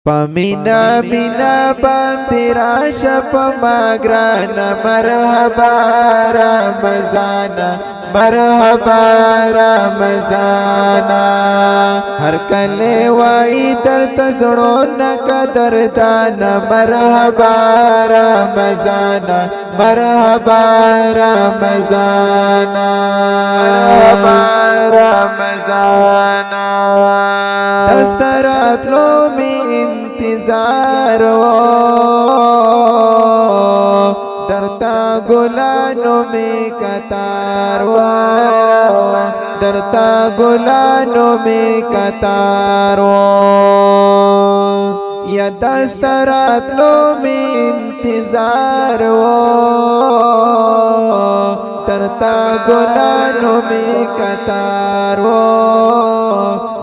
پمینا مینا باندې راشه په ما ګرانه مرحبا رمضان مرحبا رمضان هر کله وای درته زړونه قدردان مرحبا رمضان مرحبا رمضان مرحبا رمضان دستراتلو می انتظار و درتا گلانو می قطار و درتا گلانو می قطار و یا دستراتلو می انتظار و درتا گلانو می قطار و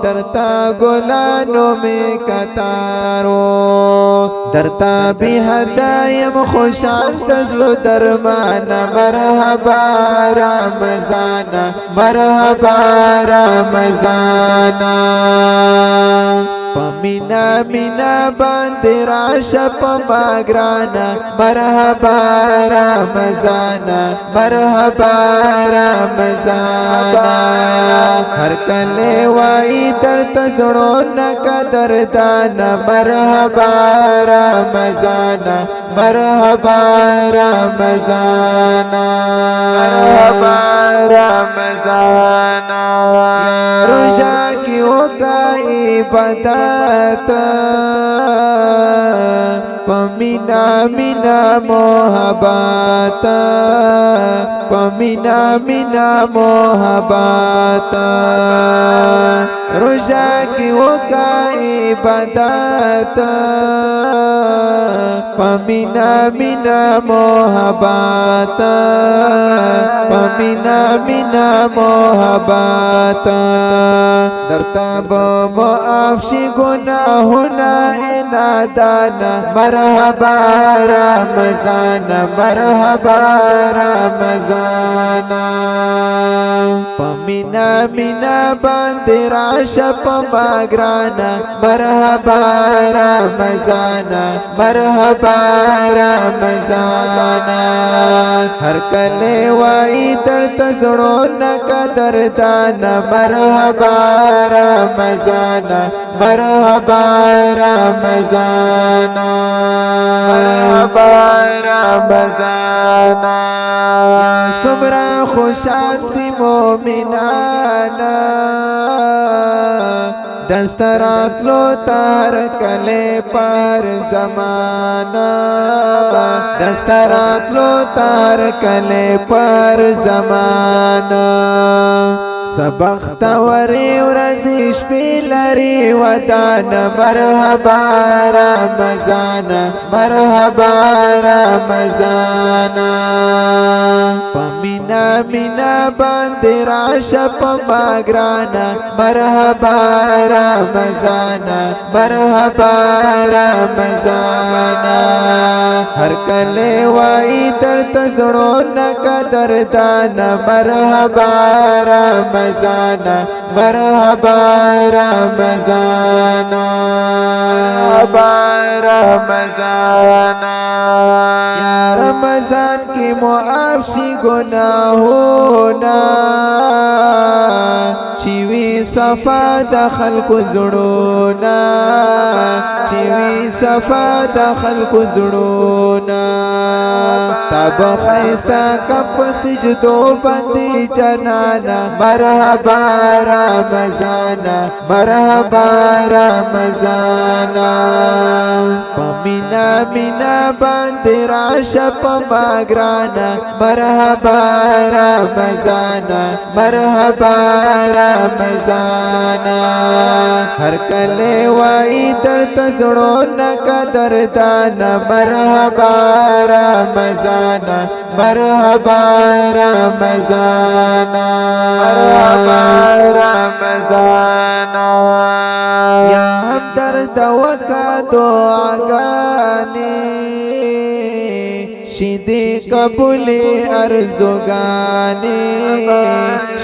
درتا گلانو می قطارو درتا بی هدایم خوشان تزلو درمان مرحبا رمضان مرحبا رمضان پمینا مینا باندې راشه په ما ګرانه مرحبا رمضان مرحبا رمضان هر کله وای درته زړونه قدردان مرحبا رمضان مرحبا رمضان مرحبا رمضان روزا کی ہوگا عبادت پمینا مینا محبت پمینا مینا محبت روزا کی ہوگا عبادت پمینا مینا محبت پمینا مینا محبت درتا معاف شي گناهونه نادان مرحبا رمضان مرحبا رمضان پمینا مینا باندې راشه په ما ګرانه مرحبا رمضان مرحبا رمضان هر کله وای درته زړونه قدردان مرحبا رمضان مرحبا رمضان مرحبا رمضان یا سمرا خوشان دی مومنان دستراتلو تار کله پر زمانہ دستراتلو تار کله پر زمانہ سبخت وری ورزی شپی لری ودان مرحبا رمضان مرحبا رمضان پمینا مینا باندې راشه په ما ګرانه مرحبا رمضان مرحبا رمضان هر کله وای درته زړونه قدردان مرحبا رمضان مرحبا رمضان مرحبا رمضان یا رمضان کی معاف شي گناهونه چوي صفا د خلکو زړونه چوي صفا د خلکو زړونه تب خيستا کپ سجدو باندې جنانا مرحبا رمضان مرحبا رمضان پمینا مینا باندې راشه په ما ګرانه مرحبا رمضان مرحبا رمضان هر کله وای درته زړونه قدردان مرحبا رمضان مرحبا رمضان مرحبا رمضان یا همدرد وکا دعاګانې شیدی قبولی ارزوگانی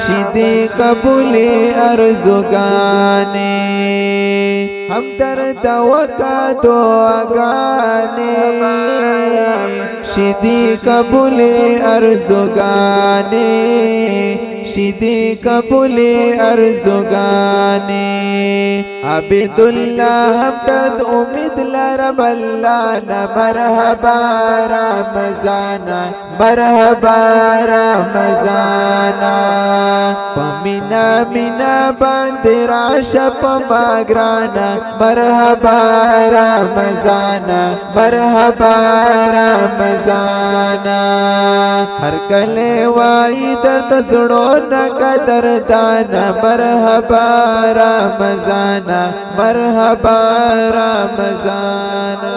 شیدی قبولی ارزوگانی هم درد وکا دعاگانے شدی قبول ارزگانے شدی قبول ارزگانے عبداللہ ہم درد امید لرب اللہ نا مرحبا رمضانا مرحبا رمضانا پمینا مینا باندې راشه په ماګرانا مرحبا رمضانا مرحبا رمضانا هر کله وای درد زړو نه قدردانا مرحبا رمضانا مرحبا رمضانا